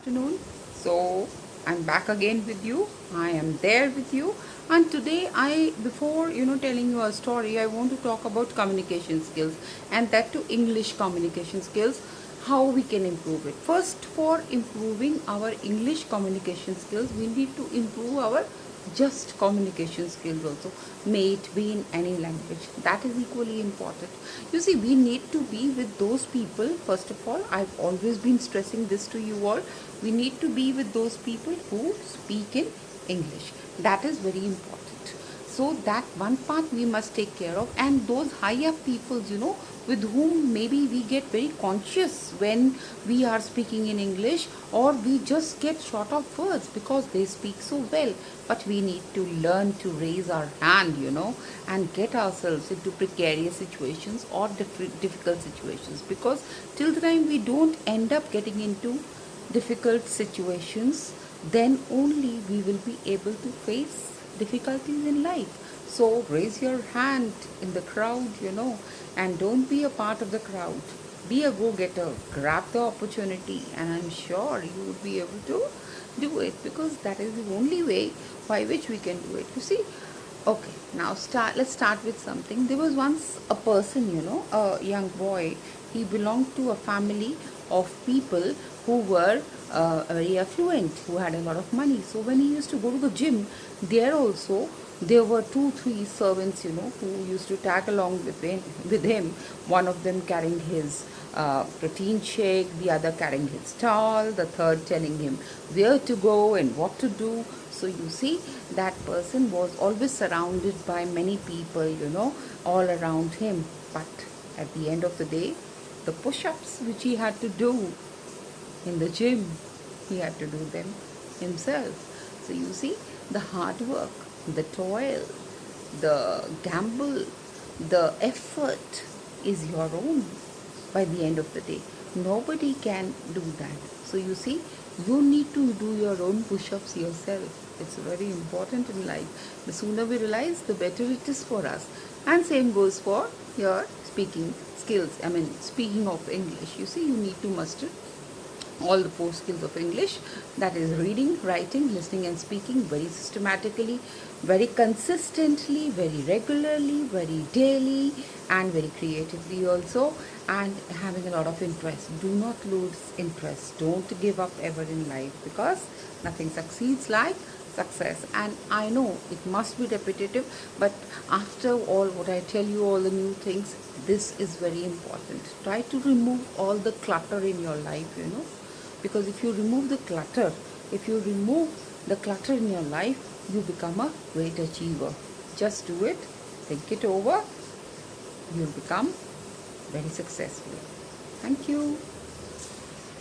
Afternoon. So I'm back again with you. I am there with you. And today before telling you a story, I want to talk about communication skills, and that to English communication skills, how we can improve it. First, for improving our English communication skills, we need to improve our just communication skills also, may it be in any language. That is equally important. You see, we need to be with those people. First of all, I've always been stressing this to you all. We need to be with those people who speak in English. That is very important. So that one part we must take care of, and those higher peoples, with whom maybe we get very conscious when we are speaking in English, or we just get short of words because they speak so well. But we need to learn to raise our hand, and get ourselves into precarious situations or difficult situations, because till the time we don't end up getting into difficult situations, then only we will be able to face difficulties in life. So raise your hand in the crowd, and don't be a part of the crowd. Be a go-getter, grab the opportunity, and I'm sure you would be able to do it, because that is the only way by which we can do it. You see, okay, now let's start with something. There was once a person, a young boy. He belonged to a family of people who were very affluent, who had a lot of money. So when he used to go to the gym, there also there were 2 3 servants, who used to tag along with him. One of them carrying his protein shake, the other carrying his towel, the third telling him where to go and what to do. So you see, that person was always surrounded by many people, all around him. But at the end of the day, the push-ups which he had to do in the gym, he had to do them himself. So you see, the hard work, the toil, the gamble, the effort is your own by the end of the day. Nobody can do that. So you see, you need to do your own push-ups yourself. It's very important in life. The sooner we realize, the better it is for us. And same goes for your speaking skills. I mean, speaking of English, you see, you need to master all the 4 skills of English, that is reading, writing, listening and speaking, very systematically, very consistently, very regularly, very daily, and very creatively also, and having a lot of interest. Do not lose interest. Don't give up ever in life, because nothing succeeds like success. And I know it must be repetitive, but after all what I tell you, all the new things, this is very important. Try to remove all the clutter in your life, because if you remove the clutter, if you remove the clutter in your life, you become a great achiever. Just do it, think it over, you'll become very successful. Thank you.